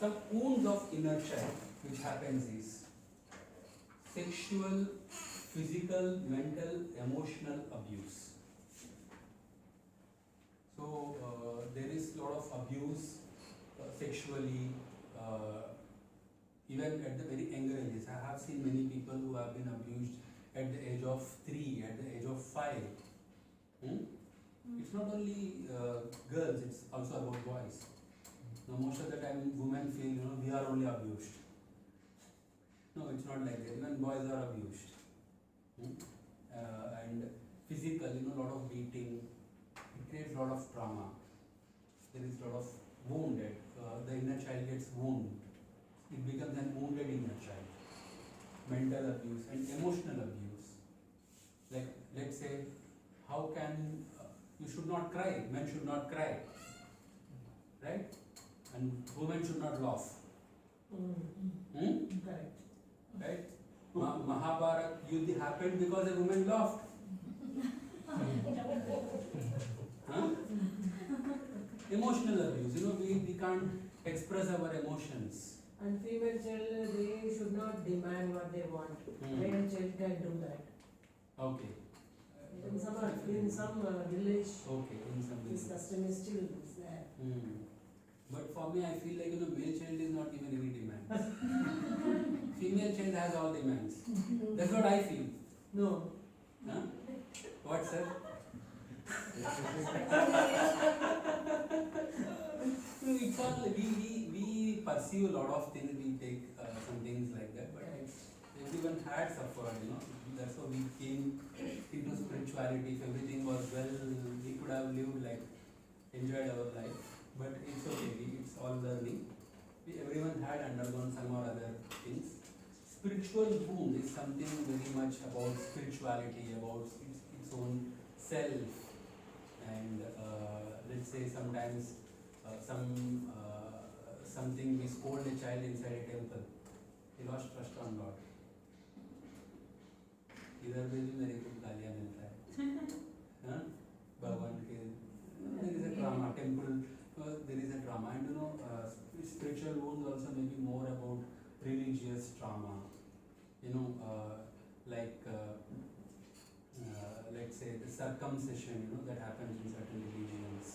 some wounds of inner child which happens is sexual, physical, mental, emotional abuse. So there is a lot of abuse sexually, even at the very younger ages. I have seen many people who have been abused at the age of 3, at the age of 5. It's not only girls, it's also about boys. Now most of the time women feel, we are only abused. No, it's not like that. Even boys are abused. And physical, a lot of beating, it creates a lot of trauma. There is a lot of wounded. The inner child gets wounded. It becomes an wounded inner child. Mental abuse and emotional abuse. Like, let's say, how can you should not cry? Men should not cry, right? And women should not laugh. Correct. Right? Mahabharata Yuddha happened because a woman laughed. Emotional abuse, we can't express our emotions. And female child, they should not demand what they want. Male child can do that. Okay. In some village, Okay, in some this village. custom is still there. But for me, I feel like male child is not even any demand. Female child has all demands. That's what I feel. No. Huh? What, sir? It's all we pursue a lot of things. We take some things like that, but everyone had suffered. That's how we came into spirituality. If everything was well, we could have lived enjoyed our life. But it's okay. It's all learning. Everyone had undergone some or other things. Spiritual wound is something very much about spirituality, about its own self. And let's say sometimes something we scold a child inside a temple. He lost trust on God. इधर भी मेरे को गालियाँ मिलता है, भगवान के there is a drama, temple, there is a drama, and spiritual wounds also may be more about religious trauma, let's say the circumcision, that happens in certain religions,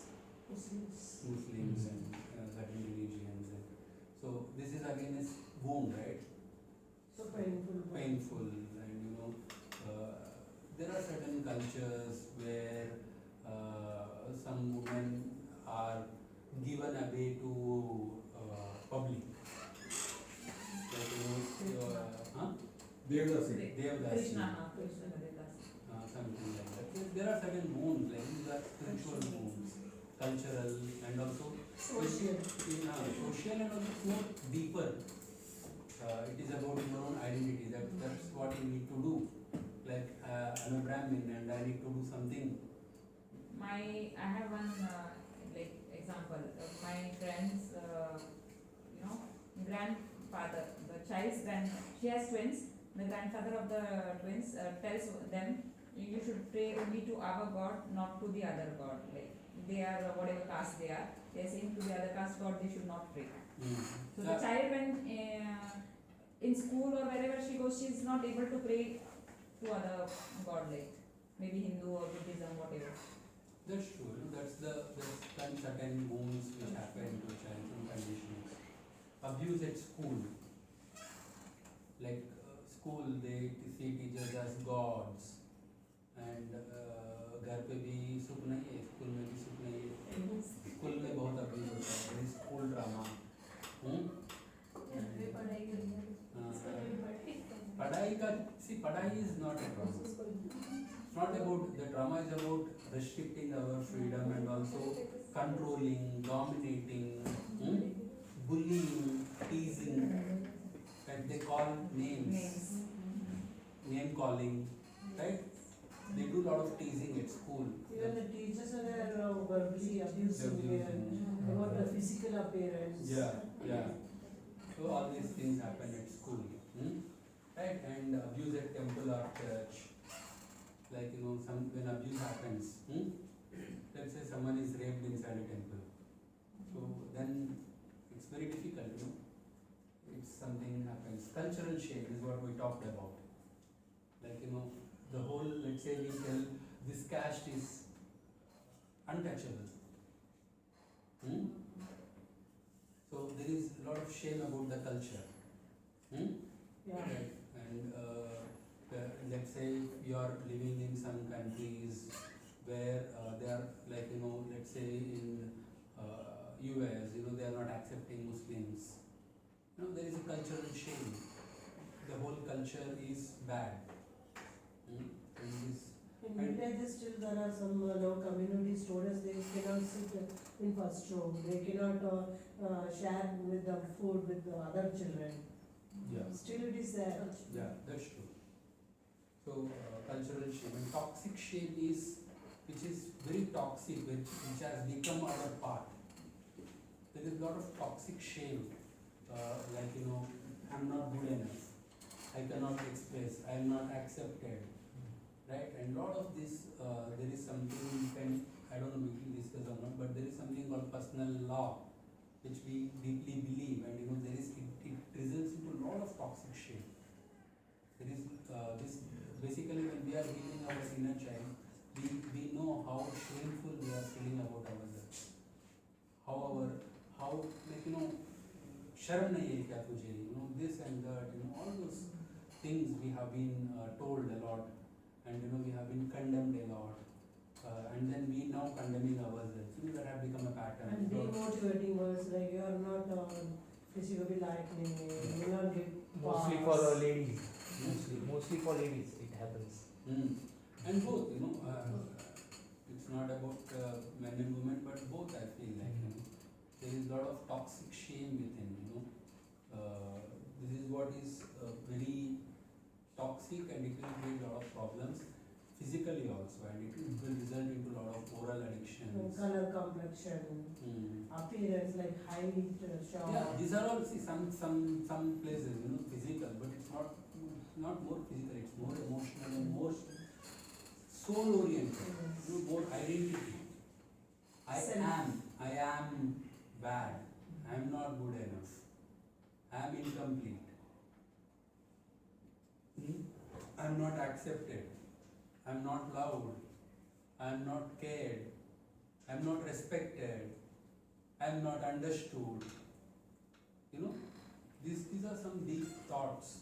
Muslims and certain religions. So this is again a wound, right? So painful. And there are certain cultures where some women are given away to public. Devdasi. Krishna. Something like that. There are certain wounds, these are spiritual wounds, cultural and also social and also more deeper. It is about your own identity. That's what you need to do. I'm a Brahmin and I need to do something. I have one example. My friend's grandfather, the child's she has twins. The grandfather of the twins tells them, you should pray only to our God, not to the other God. They are whatever caste they are. They are saying to the other caste God they should not pray. So the child, when in school or wherever she goes, she is not able to pray to other God, maybe Hindu or Buddhism, whatever. That's true. That's certain wounds which happen to a child from conditions. Abuse at school. School, they see teachers as gods. And घर पे भी सुख नहीं है, school में भी सुख नहीं है. स्कूल में बहुत अब्यूज होता है, स्कूल ड्रामा. पढ़ाई is not a trauma. It's not about the trauma, is about restricting our freedom and also controlling, dominating, bullying, teasing, and they call names, name calling, right? They do a lot of teasing at school. Even the teachers are there verbally abusing about the physical appearance. Yeah. So all these things happen at school, right? And abuse at temple or church. When abuse happens, let's say someone is raped inside a temple. So then it's very difficult, you know. It's something happens. Cultural shame is what we talked about. Like, you know, the whole, let's say we tell this caste is untouchable. Hmm? So there is a lot of shame about the culture. Hmm? Yeah. Right. And let's say you are living in some countries where they are like, you know, let's say in US, you know, they are not accepting Muslims. You know, there is a cultural shame. The whole culture is bad. And this, In villages still there are some community stores, they cannot sit in first row, they cannot share with the food with the other children. yeah, Still it is there. yeah, that's true. So cultural shame and toxic shame is, which is very toxic, which has become our part. There is a lot of toxic shame, like, you know, I'm not good enough, I cannot express, I am not accepted, right? And lot of this, there is something we can, I don't know if we can discuss or not, but there is something called personal law, which we deeply believe, and you know, there is, it results into a lot of toxic shame. There is this, basically when we are healing our inner child, we know how shameful we are feeling about ourselves. How like, you know, sharam nahi hai kya tujhe, you know, this and that, you know, all those things we have been told a lot, and you know, we have been condemned a lot, and then we now condemning ourselves. You know, that have become a pattern. And demotivating words like you are not physically like me, you will not get Mostly pass. for ladies. Mostly for ladies it happens. And both, you know, it's not about men and women, but both, I feel like, you know, there is a lot of toxic shame within, you know. This is what is very toxic, and it will create a lot of problems physically also, and it will result into a lot of oral addictions. Color, complexion, appearance like height, short. Yeah, these are all, see, some places, you know, physical, but it's not more physical, it's more emotional and more soul oriented, you know, more identity. I am bad, I am not good enough, I am incomplete, I am not accepted, I am not loved, I am not cared, I am not respected, I am not understood. You know, these are some deep thoughts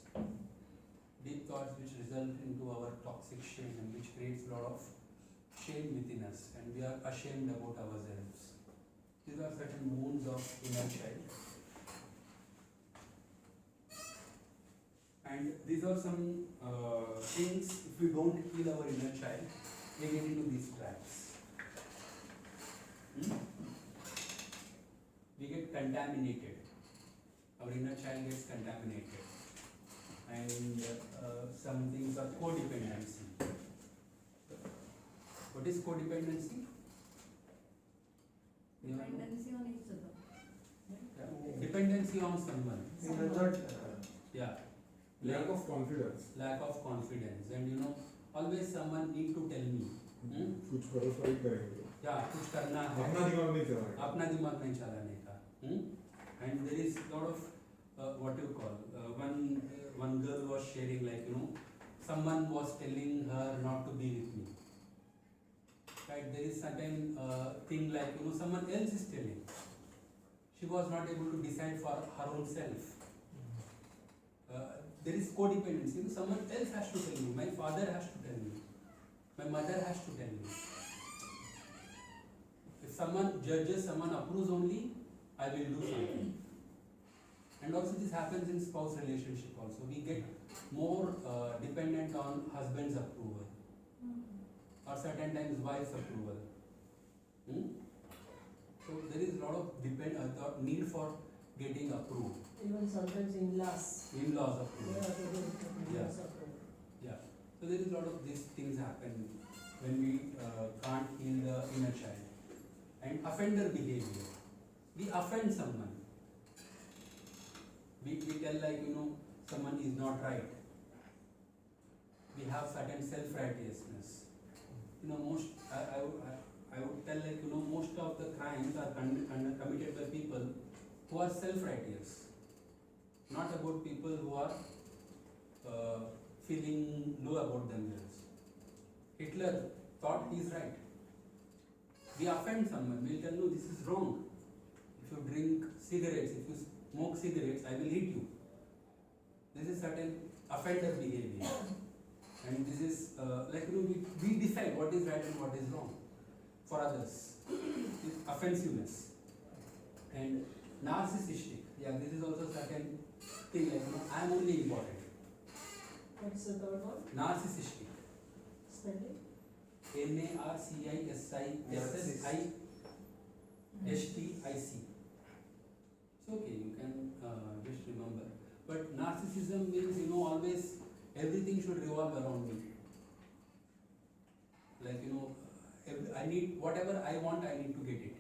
which result into our toxic shame, and which creates a lot of shame within us, and we are ashamed about ourselves. These are certain wounds of inner child. And these are some things, if we don't heal our inner child, we get into these traps. We get contaminated. Our inner child gets contaminated. And some things are codependency. What is codependency? Dependency on each other. Yeah. Dependency on someone. Yeah. Lack of confidence. Lack of confidence. And you know, always someone need to tell me. कुछ भरोसा ही करेंगे. Yeah, कुछ करना है. अपना दिमाग नहीं चलाएगा. अपना दिमाग नहीं चलाने का. And there is lot of what you call one girl was sharing, like, you know, someone was telling her not to be with me. Right, there is certain thing, like, you know, someone else is telling. She was not able to decide for her own self. There is codependency. You know, someone else has to tell me. My father has to tell me. My mother has to tell me. If someone judges, someone approves only, I will do something. And also this happens in spouse relationship also. We get more dependent on husband's approval. Or certain times wife's approval. So there is a lot of need for getting approved. Even sometimes in-laws. In-laws approval. Yeah. Yeah. So there is a lot of these things happen when we can't heal the inner child. And offender behavior. We offend someone. We tell, like, you know, someone is not right. We have certain self-righteousness. You know, I would tell, like, you know, most of the crimes are committed by people who are self-righteous, not about people who are feeling low about themselves. Hitler thought he's right. We offend someone, we'll tell no, this is wrong. If you drink cigarettes, if you smoke cigarettes, I will hit you. This is certain offender behavior. And this is we decide what is right and what is wrong for others. It's offensiveness. And narcissistic, this is also certain thing I am only important. What's the third one? Narcissistic. Spelling? NARCISISSISHTIC. It's okay, you can just remember. But narcissism means always everything should revolve around me. Like I need whatever I want, I need to get it.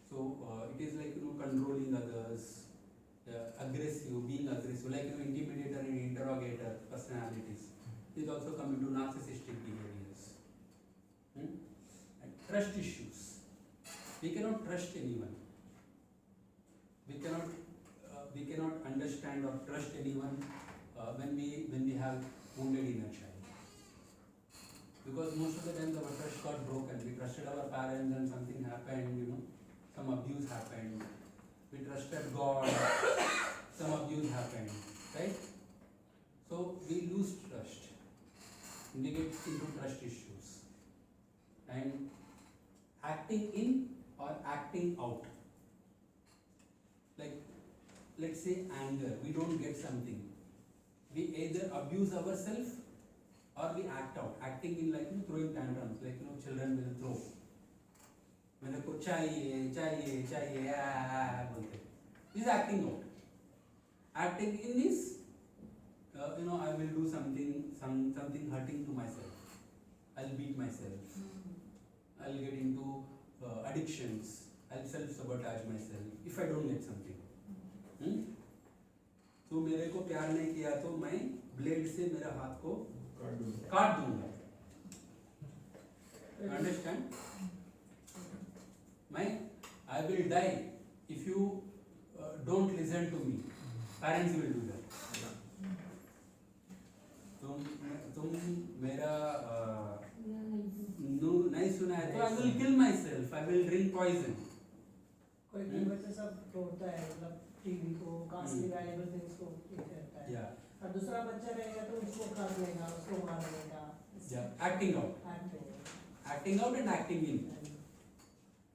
So it is like controlling others, aggressive, being aggressive, like intimidator and interrogator personalities. It also come into narcissistic behaviors. And trust issues. We cannot trust anyone. We cannot understand or trust anyone when we have wounded inner child. Because most of the time our trust got broken. We trusted our parents and something happened, some abuse happened. We trusted God, some abuse happened, right? So we lose trust. We get into trust issues. And acting in or acting out. Like, let's say anger, we don't get something. We either abuse ourselves or we act out. Acting in like throwing tantrums, like children will throw. When they go chahiye, bolte. This is acting out. Acting in is, I will do something hurting to myself. I'll beat myself. I'll get into addictions. I'll self-sabotage myself if I don't get something. तो मेरे को प्यार नहीं किया तो मैं blade से मेरा हाथ को काट दूंगा. Understand? I will die if you don't listen to me. Parents will do that. तुम मेरा नहीं सुना है तो I will kill myself. I will drink poison. कोई बच्चा सब तोड़ता है, मतलब टीवी को, कास्टली वैल्यूएबल थिंग्स को करता है. और दूसरा बच्चा रहेगा तो उसको काट लेगा, उसको मार देगा. Acting out. Acting out and acting in.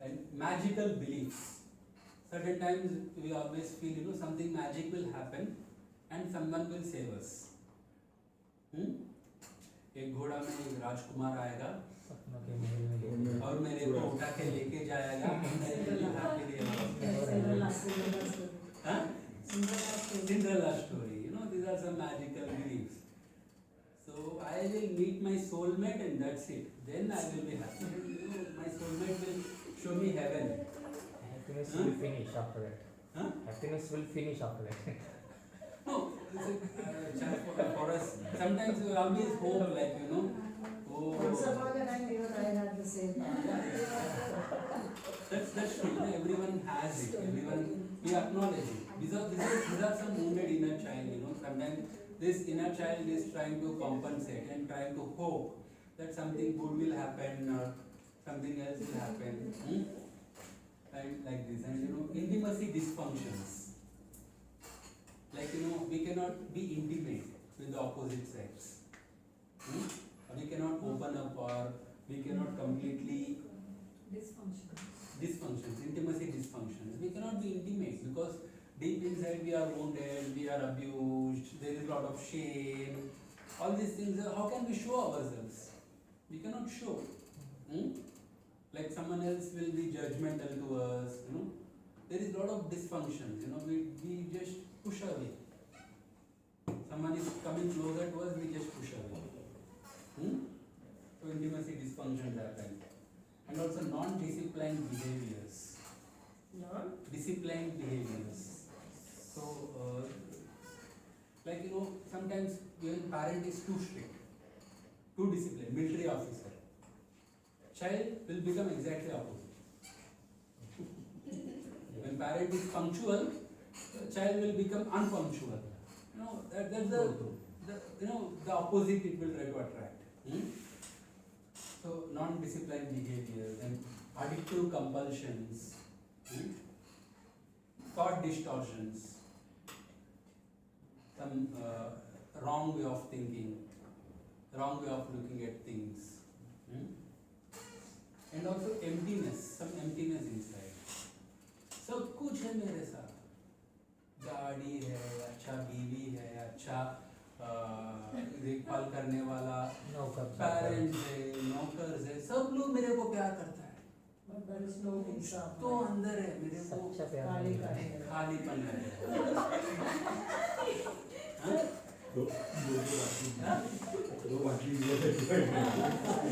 And magical beliefs. Certain times we always feel something magic will happen and someone will save us. एक घोड़ा में एक राजकुमार आएगा और मेरे को उठा के लेके जाएगा. Cinderella story. These are some magical beliefs. So I will meet my soulmate and that's it. Then I will be happy. My soulmate will show me heaven. Happiness will finish after that. Happiness will finish after that. No, for us, sometimes we always hope Once upon a time, even I had the same thought. That's true. Everyone has it. We acknowledge it. These are some wounded inner child. Sometimes this inner child is trying to compensate and trying to hope that something good will happen or something else will happen. And like this. And intimacy dysfunctions. Like we cannot be intimate with the opposite sex. We cannot open up or we cannot completely dysfunctions, intimacy dysfunctions. We cannot be intimate because deep inside we are wounded, we are abused, there is a lot of shame. All these things, how can we show ourselves? We cannot show. Like someone else will be judgmental to us, There is a lot of dysfunctions, we just push away. Someone is coming closer to us, we just push away. So intimacy dysfunctions happen. And also non-disciplined behaviors. Disciplined behaviors. So, sometimes when parent is too strict, too disciplined, military officer, child will become exactly opposite. When parent is punctual, the child will become unpunctual. You know, that's the opposite it will try to attract. So non-disciplined behavior and addictive compulsions, thought distortions, some wrong way of thinking, wrong way of looking at things, and also emptiness, some emptiness inside. सब कुछ है मेरे साथ, गाड़ी है, अच्छा बीवी है, अच्छा देखभाल करने वाला पेरेंट्स है, नौकर्स है, सब लोग मेरे को प्यार करता है, But there is no insaf. तो अंदर है मेरे को सच्चा प्यार खाली नहीं खाली है। है। खालीपन है। तो वो बाकी ये है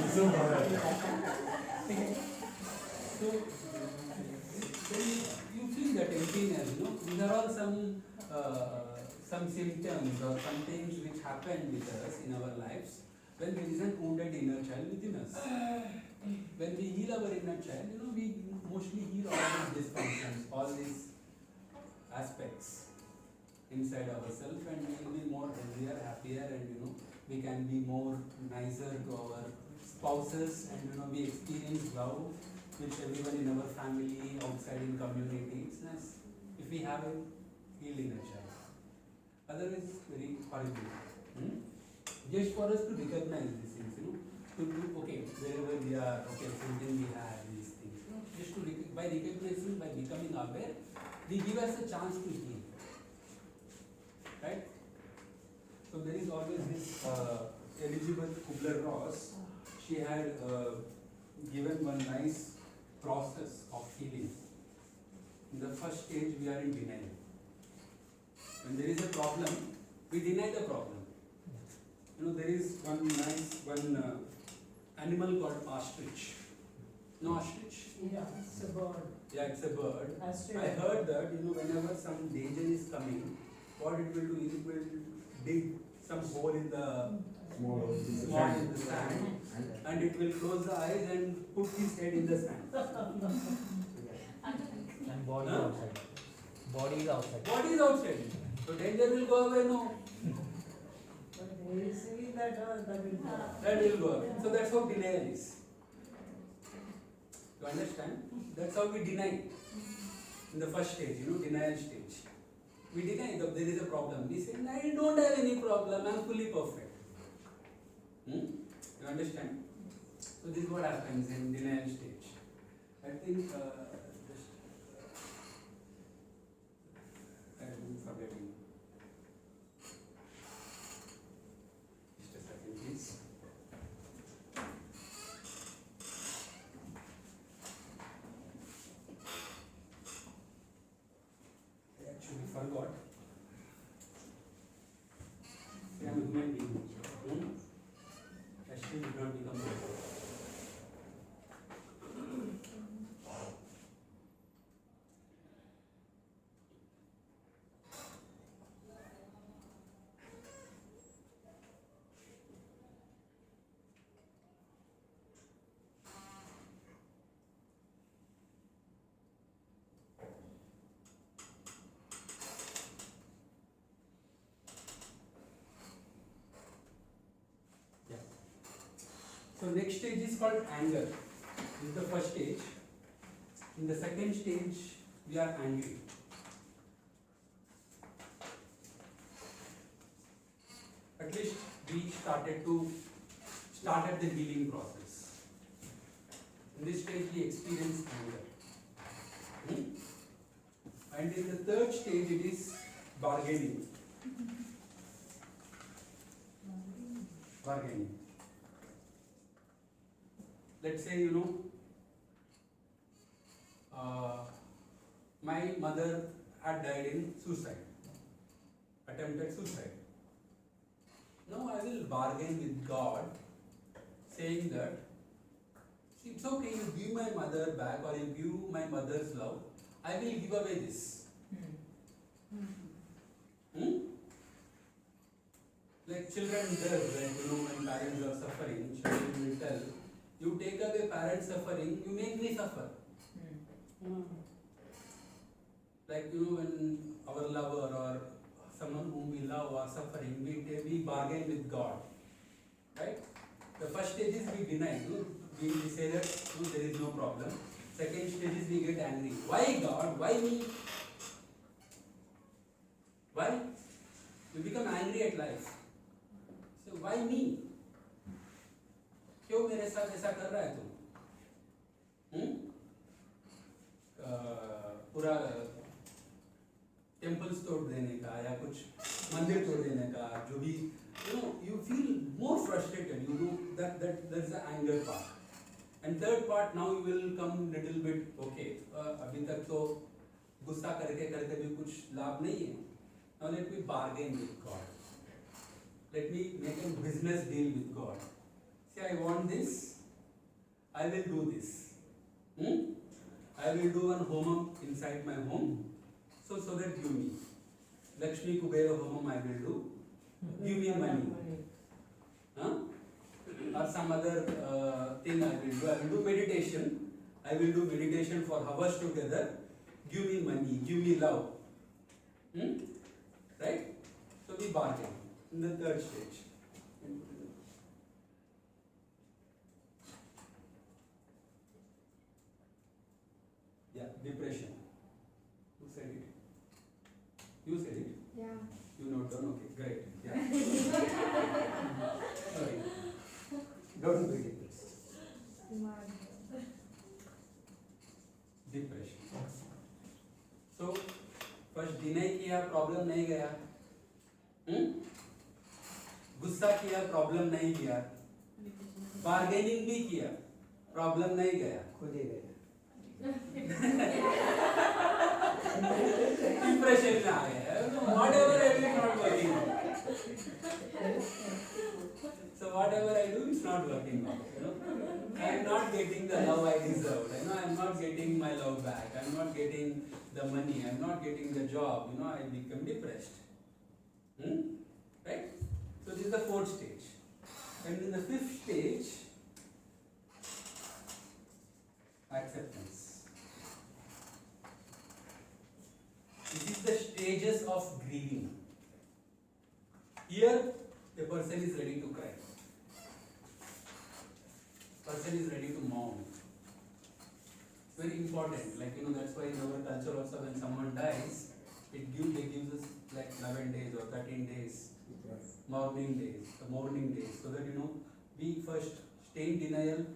ये सब So then you feel that emptiness, you know, these are all some symptoms or some things which happen with us in our lives when there is an wounded inner child within us. When we heal our inner child, you know, we mostly heal all these dysfunctions, all these aspects inside ourselves, and we will be more healthier, happier, and you know, we can be more nicer to our spouses, and you know, we experience love which everyone in our family, outside in community. It's nice if we have a healed inner child. Otherwise, very horrible. Just for us to recognize these things, you know, to do, okay, wherever we are, okay, something we have these things, you know, just to by recognizing, by becoming aware, we give us a chance to heal, right? So there is always this Elizabeth Kubler-Ross. She had given one nice process of healing. In the first stage, we are in denial. When there is a problem, we deny the problem. You know, there is one animal called ostrich. No ostrich? Yeah, it's a bird. Yeah, it's a bird. Ostrich. I heard that, you know, whenever some danger is coming, what it will do is it will dig some hole in the small in the sand, and it will close the eyes and put his head in the sand. And body Huh? outside. Body is outside. Body is outside. So danger will go away, no. But they see that that will go. That will go away. So that's how denial is. You understand? That's how we deny. In the first stage, you know, denial stage. We deny that there is a problem. We say, I don't have any problem, I am fully perfect. You understand? So this is what happens in denial stage. I think I'm forgetting. Just a second, please. I actually forgot. I am a human being. I still did not become perfect. So next stage is called anger. This is the first stage. In the second stage, we are angry. At least we started the healing process. In this stage, we experience anger. And in the third stage, it is bargaining. Bargaining. Let's say, you know, my mother had died in suicide, attempted suicide. Now I will bargain with God, saying that it's okay, you give my mother back or you give my mother's love, I will give away this. Like children does, like, you know, when parents are suffering, children will tell, you take away parents' suffering, you make me suffer. Like when our lover or someone whom we love are suffering, we bargain with God, right? The first stage is we deny, we say that there is no problem. Second stage is we get angry. Why God? Why me? Why? We become angry at life. So why me? क्यों मेरे साथ ऐसा कर रहा है तू? पूरा temples तोड़ देने का या कुछ मंदिर तोड़ देने का जो भी you feel more frustrated. You know that's the anger part. And third part, now you will come little bit okay. अभी तक तो गुस्सा करके करके भी कुछ लाभ नहीं है. Now let me bargain with God. Let me make a business deal with God. See, I want this. I will do this. I will do one homam inside my home. So that give me. Lakshmi Kubera homam I will do. Give me money. Huh? Or some other thing I will do. I will do meditation. I will do meditation for hours together. Give me money. Give me love. Right? So we bargain in the third stage. Yeah, depression. Who said it? You said it? Yeah. You note down? Okay, great. Yeah. Sorry. Don't begin. Depression. So, first deny किया problem नहीं गया. गुस्सा किया problem नहीं गया. Bargaining भी किया problem नहीं गया. खुद ही गया. Depression में आ गया. Whatever I do is not working out. So whatever I do is not working out. I am not getting the love I deserved. I am not getting my love back. I am not getting the money. I am not getting the job. I become depressed. Right? So this is the fourth stage. And in the fifth stage, acceptance. This is the stages of grieving. Here, a person is ready to cry. Person is ready to mourn. Very important. That's why in our culture also, when someone dies, they gives us like 11 days or 13 days, mourning days, so that we first stay in denial,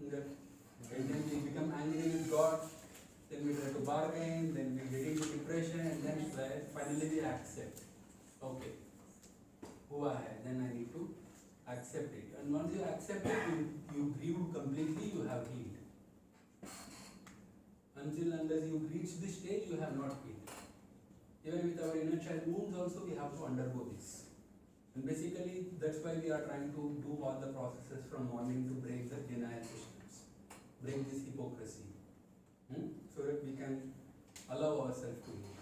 and then we become angry with God. Then we try to bargain, then we get into depression, and then finally we accept. Okay, हुआ है, then I need to accept it. And once you accept it, you grieve completely, you have healed. Until unless you reach this stage, you have not healed. Even with our inner child wounds also, we have to undergo this. And basically, that's why we are trying to do all the processes from morning to break the denial systems, break this hypocrisy. So that we can allow ourselves to heal.